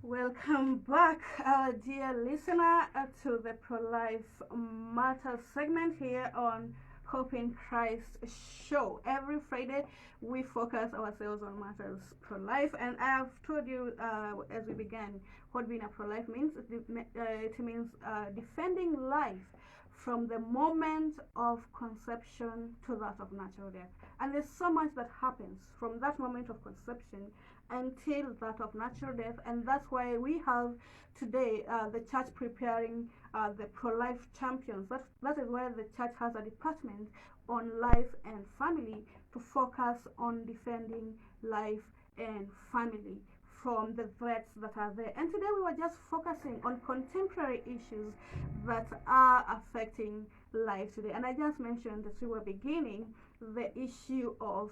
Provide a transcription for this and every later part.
Welcome back, our dear listener, to the Pro-Life Matters segment here on Hope in Christ show. Every Friday, we focus ourselves on matters pro-life, and I have told you as we began what being a pro-life means. It means defending life from the moment of conception to that of natural death. And there's so much that happens from that moment of conception until that of natural death, and that's why we have today the church preparing the pro-life champions. That is why the church has a department on life and family to focus on defending life and family from the threats that are there. And today we were just focusing on contemporary issues that are affecting life today. And I just mentioned as we were beginning the issue of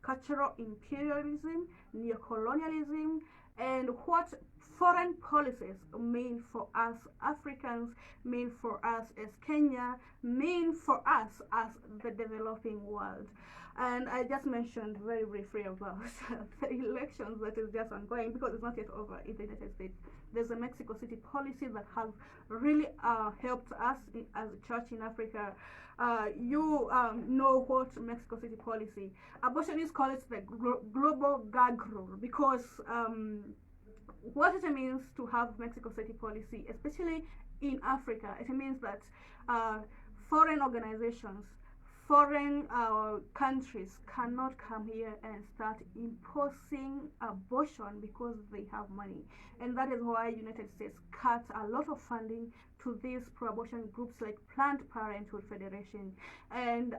cultural imperialism, neocolonialism, and what foreign policies mean for us Africans, mean for us as Kenya, mean for us as the developing world. And I just mentioned very briefly about the elections that is just ongoing because it's not yet over in the United States. There's a Mexico City policy that has really helped us as a church in Africa. You know what Mexico City policy. Abortionists call it the global gag rule because what it means to have Mexico City policy, especially in Africa, it means that foreign organizations, foreign countries cannot come here and start imposing abortion because they have money. And that is why United States cut a lot of funding to these pro-abortion groups like Planned Parenthood Federation. And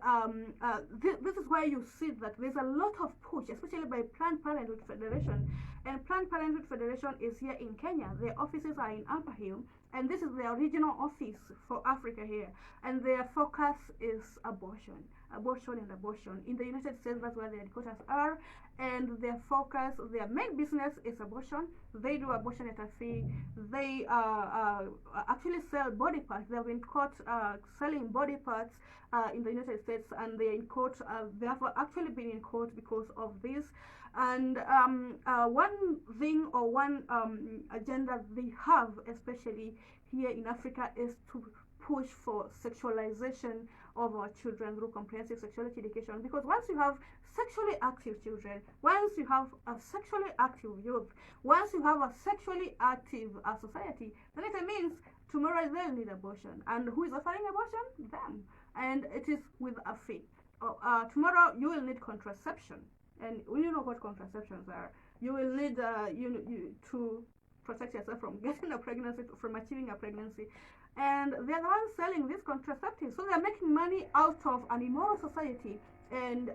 this is why you see that there's a lot of push, especially by Planned Parenthood Federation. And Planned Parenthood Federation is here in Kenya. Their offices are in Upper Hill, and this is their regional office for Africa here. And their focus is abortion. Abortion and abortion. In the United States, that's where their headquarters are, and their focus, their main business is abortion. They do abortion at a fee. They actually sell body parts. They have been caught selling body parts in the United States, and they're in court. They have actually been in court because of this. And one thing or one agenda they have, especially here in Africa, is to push for sexualization of our children through comprehensive sexuality education. Because once you have sexually active children, once you have a sexually active youth, once you have a sexually active society, then it means tomorrow they'll need abortion. And who is offering abortion? Them. And it is with a fee. Tomorrow you will need contraception. And you know what contraceptions are. You will need to protect yourself from getting a pregnancy, from achieving a pregnancy. And they're the ones selling these contraceptives. So they're making money out of an immoral society. And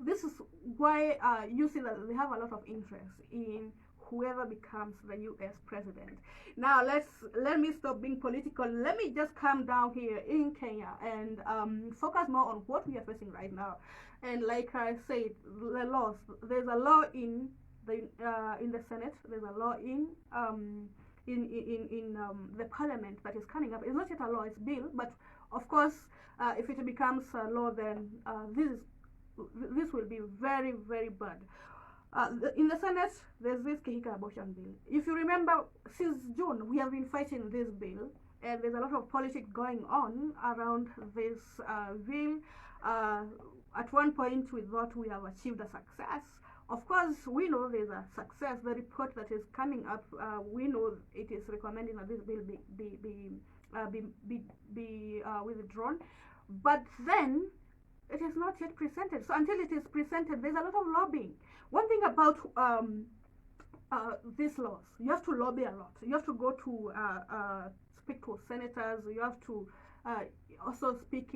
this is why you see that they have a lot of interest in whoever becomes the US president. Now let me stop being political. Let me just calm down here in Kenya and focus more on what we are facing right now. And like I said, the laws. There's a law in the Senate. There's a law in the Parliament that is coming up. It's not yet a law; it's bill. But of course, if it becomes a law, then this will be very, very bad. In the Senate, there's this Kioko abortion bill. If you remember, since June, we have been fighting this bill, and there's a lot of politics going on around this bill. At one point, we thought we have achieved a success. Of course, we know there's a success. The report that is coming up, we know it is recommending that this bill be withdrawn. But then, it is not yet presented. So until it is presented, there's a lot of lobbying. One thing about these laws, you have to lobby a lot. You have to go to speak to senators. You have to also speak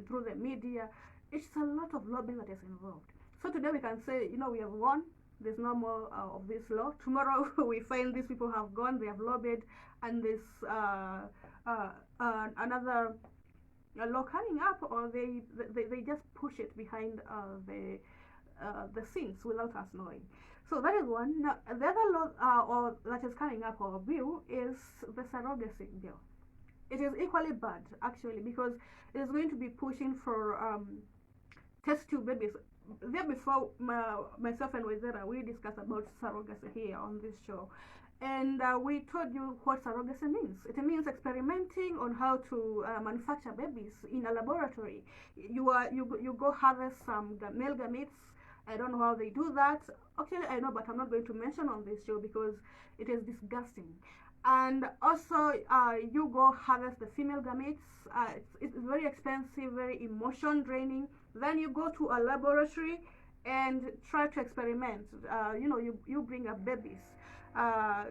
through the media. It's a lot of lobbying that is involved. So today we can say, we have won. There's no more of this law. Tomorrow we find these people have gone. They have lobbied, and there's another law coming up, or they just push it behind the scenes without us knowing. So that is one. Now the other law or that is coming up or bill is the surrogacy bill. It is equally bad actually because it is going to be pushing for test tube babies. There before, myself and Wezera, we discussed about surrogacy here on this show, and we told you what surrogacy means. It means experimenting on how to manufacture babies in a laboratory. You go harvest some male gametes. I don't know how they do that. Actually, I know, but I'm not going to mention on this show because it is disgusting. And also, you go harvest the female gametes. It's very expensive, very emotion draining. Then you go to a laboratory and try to experiment. You bring up babies. Uh,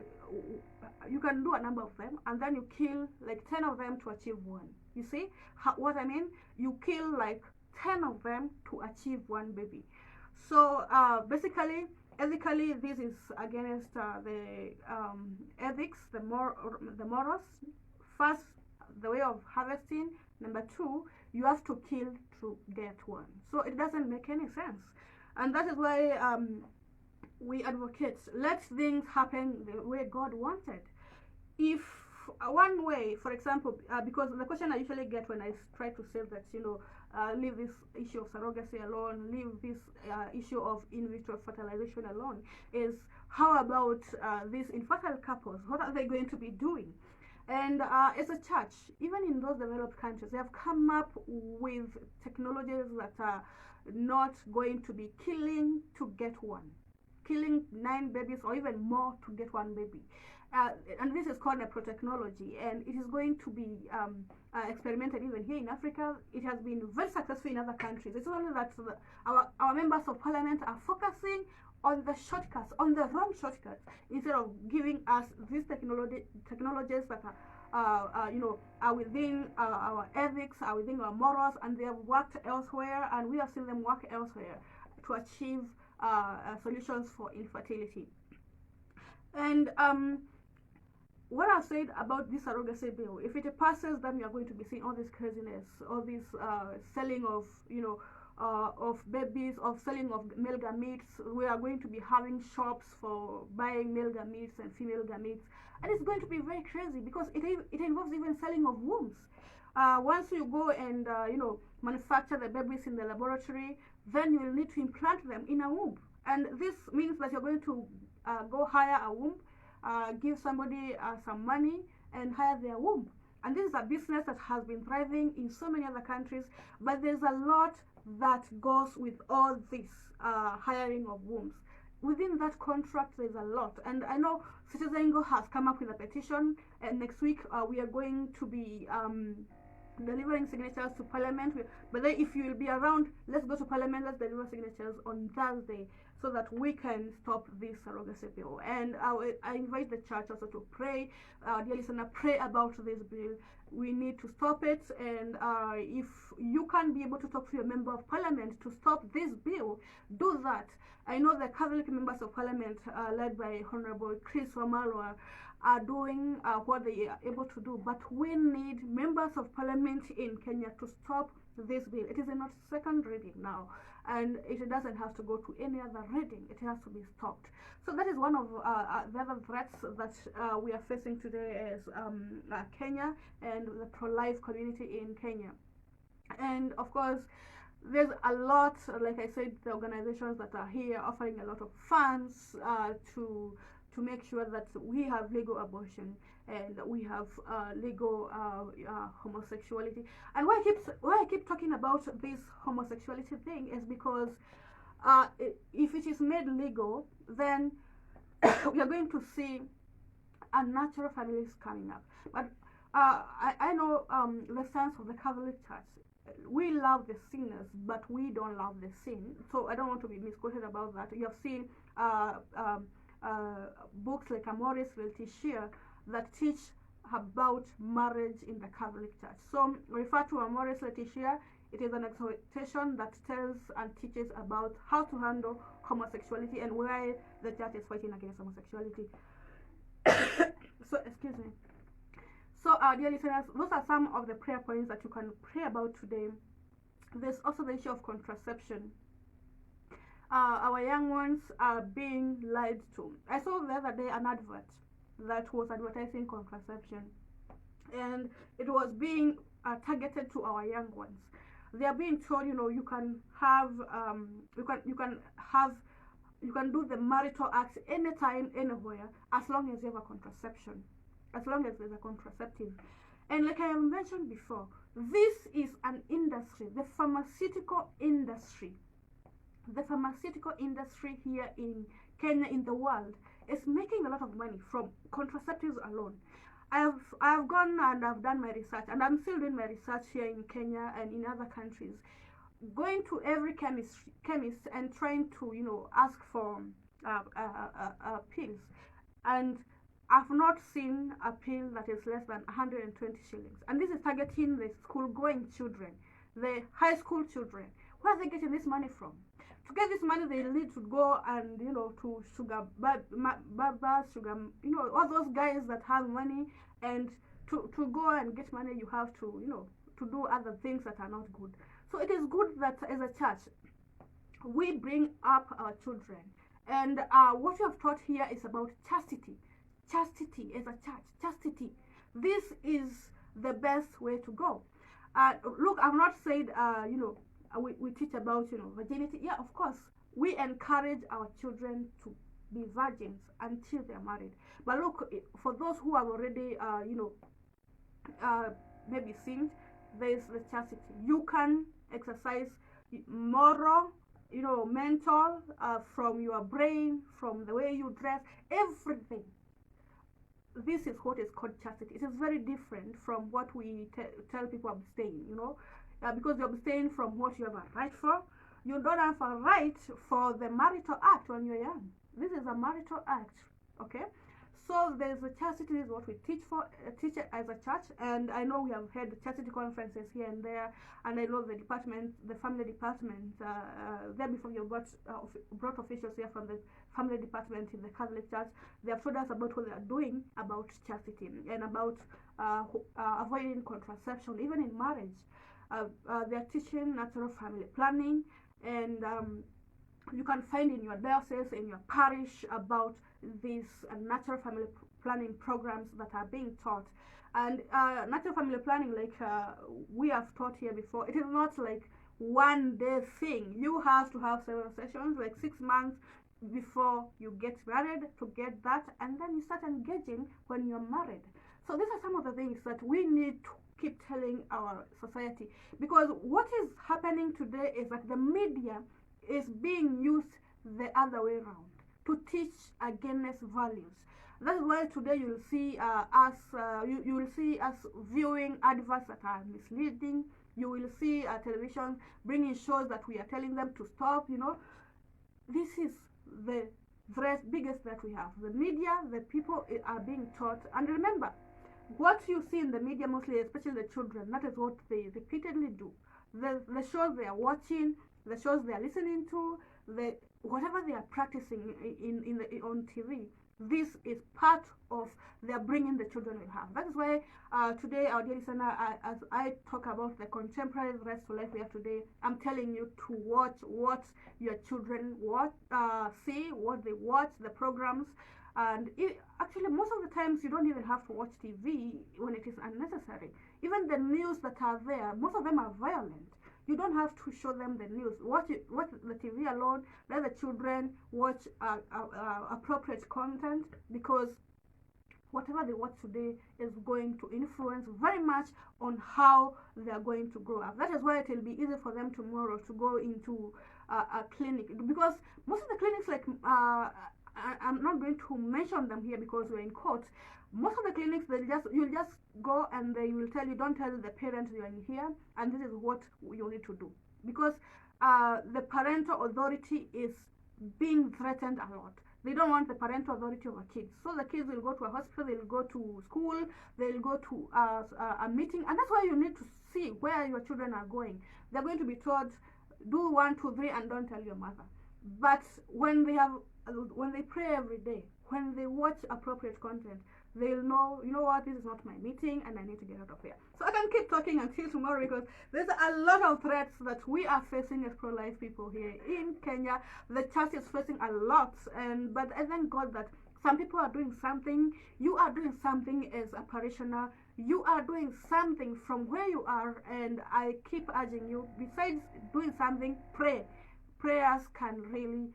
you can do a number of them, and then you kill like 10 of them to achieve one. You see what I mean? You kill like 10 of them to achieve one baby. So basically, ethically, this is against the ethics, the morals. First, the way of harvesting. Number two, you have to kill to get one. So it doesn't make any sense, and that is why we advocate, let things happen the way God wanted. If one way, for example, because the question I usually get when I try to say that, leave this issue of surrogacy alone, leave this issue of in vitro fertilization alone, is how about these infertile couples? What are they going to be doing? And as a church, even in those developed countries, they have come up with technologies that are not going to be killing to get one, killing 9 babies or even more to get one baby. And this is called neprotechnology, and it is going to be experimented even here in Africa. It has been very successful in other countries. It's only that our members of parliament are focusing on the shortcuts, on the wrong shortcuts, instead of giving us these technologies that are within our ethics, are within our morals, and they have worked elsewhere, and we have seen them work elsewhere to achieve solutions for infertility. And what I've said about this surrogacy bill, if it passes, then we are going to be seeing all this craziness, all this selling of babies, of selling of male gametes. We are going to be having shops for buying male gametes and female gametes, and it's going to be very crazy because it involves even selling of wombs. Once you go and manufacture the babies in the laboratory, then you will need to implant them in a womb, and this means that you're going to go hire a womb, give somebody some money and hire their womb. And this is a business that has been thriving in so many other countries, but there's a lot that goes with all this hiring of wombs. Within that contract, there's a lot. And I know Citizengo has come up with a petition, and next week we are going to be delivering signatures to Parliament. But then if you will be around, let's go to Parliament, let's deliver signatures on Thursday, so that we can stop this surrogacy bill. And I invite the church also to pray, dear listener, pray about this bill. We need to stop it, and if you can be able to talk to your member of parliament to stop this bill, do that. I know the Catholic members of parliament, led by Honorable Chris Wamalwa, are doing what they are able to do, but we need members of parliament in Kenya to stop this bill. It is in its second reading now, and it doesn't have to go to any other reading. It has to be stopped. So that is one of the other threats that we are facing today as Kenya and the pro-life community in Kenya. And of course, there's a lot, like I said, the organizations that are here offering a lot of funds to make sure that we have legal abortion and we have legal homosexuality. And why I keep talking about this homosexuality thing is because if it is made legal, then we are going to see unnatural families coming up. But I know the stance of the Catholic Church. We love the sinners, but we don't love the sin. So I don't want to be misquoted about that. You have seen books like Amoris Laetitia that teach about marriage in the Catholic Church. So refer to Amoris Laetitia. It is an exhortation that tells and teaches about how to handle homosexuality and why the church is fighting against homosexuality. So, excuse me. So, dear listeners, those are some of the prayer points that you can pray about today. There's also the issue of contraception. Our young ones are being lied to. I saw the other day an advert that was advertising contraception, and it was being targeted to our young ones. They are being told, you can have, you can do the marital acts anytime, anywhere, as long as you have a contraception, as long as there's a contraceptive. And like I have mentioned before, this is an industry, the pharmaceutical industry. The pharmaceutical industry here in Kenya, in the world, is making a lot of money from contraceptives alone. I've gone and I've done my research, and I'm still doing my research here in Kenya and in other countries, going to every chemist and trying to ask for pills, and I've not seen a pill that is less than 120 shillings. And this is targeting the school-going children, the high school children. Where are they getting this money from? To get this money, they need to go and to sugar barbers, sugar, all those guys that have money, and to go and get money, you have to to do other things that are not good. So it is good that as a church we bring up our children, and what we have taught here is about chastity. Chastity as a church, chastity. This is the best way to go. Look, I've not said we teach about virginity. Yeah, of course, we encourage our children to be virgins until they're married. But look, for those who have already maybe sinned, there's the chastity. You can exercise moral, mental, from your brain, from the way you dress, everything. This is what is called chastity. It is very different from what we tell people abstain, because you abstain from what you have a right for. You don't have a right for the marital act when you're young. This is a marital act, okay? So there's a chastity, is what we teach as a church, and I know we have had chastity conferences here and there, and I know the family department, there before you brought officials here from the family department in the Catholic Church. They have told us about what they are doing about chastity and about avoiding contraception, even in marriage. They are teaching natural family planning, and you can find in your diocese, in your parish, about these natural family planning programs that are being taught. And natural family planning, like we have taught here before, it is not like one day thing. You have to have several sessions, like 6 months before you get married to get that, and then you start engaging when you're married. So these are some of the things that we need to keep telling our society, because what is happening today is that the media is being used the other way around to teach against values. That is why today you will see you will see us viewing adverts that are misleading. You will see television bringing shows that we are telling them to stop. This is the biggest that we have. The media, the people are being taught. And remember, what you see in the media mostly, especially the children, that is what they repeatedly do. The shows they are watching, the shows they are listening to, whatever they are practicing on TV, this is part of their bringing the children will have. That is why today, our dear listener, as I talk about the contemporary rest for life we have today, I'm telling you to watch what your children see, what they watch, the programs. And actually, most of the times, you don't even have to watch TV when it is unnecessary. Even the news that are there, most of them are violent. You don't have to show them the news. Watch the TV alone. Let the children watch appropriate content, because whatever they watch today is going to influence very much on how they are going to grow up. That is why it will be easy for them tomorrow to go into a clinic, because most of the clinics, like I'm not going to mention them here because we're in court. Most of the clinics, you'll just go and they will tell you, don't tell the parents you are in here, and this is what you need to do, because the parental authority is being threatened a lot. They don't want the parental authority over kids, so the kids will go to a hospital, they'll go to school, they'll go to a meeting, and that's why you need to see where your children are going. They're going to be told, do 1, 2, 3, and don't tell your mother. But when they pray every day, when they watch appropriate content, they'll know, what, this is not my meeting and I need to get out of here. So I can keep talking until tomorrow, because there's a lot of threats that we are facing as pro-life people here in Kenya. The church is facing a lot, but I thank God that Some people are doing something, you are doing something as a parishioner, you are doing something from where you are, and I keep urging you, besides doing something, pray. Prayers can really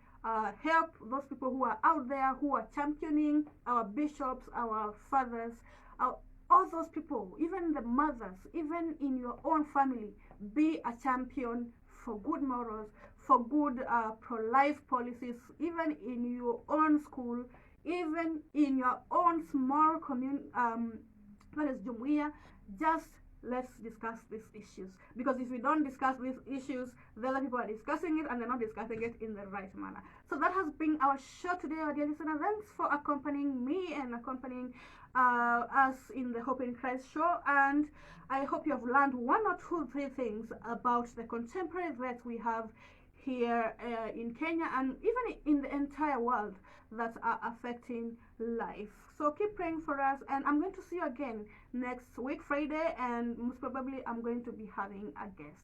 help those people who are out there, who are championing our bishops, our fathers, our, all those people, even the mothers, even in your own family. Be a champion for good morals, for good pro-life policies, even in your own school, even in your own small community, that is jumuiya. Just let's discuss these issues, because if we don't discuss these issues, the other people are discussing it and they're not discussing it in the right manner. So that has been our show today, our dear listener. Thanks for accompanying me and accompanying us in the Hope in Christ show, and I hope you have learned one or two, three things about the contemporary threats we have here in Kenya and even in the entire world that are affecting life. So keep praying for us, and I'm going to see you again next week, Friday, and most probably I'm going to be having a guest.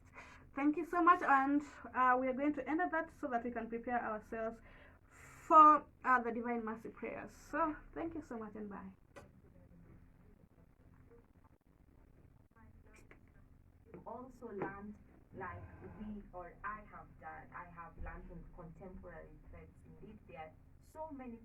Thank you so much, and we are going to end at that so that we can prepare ourselves for the Divine Mercy prayers. So thank you so much, and bye. Also learned, like we or I have done, I have learned in contemporary threats. Indeed, there are so many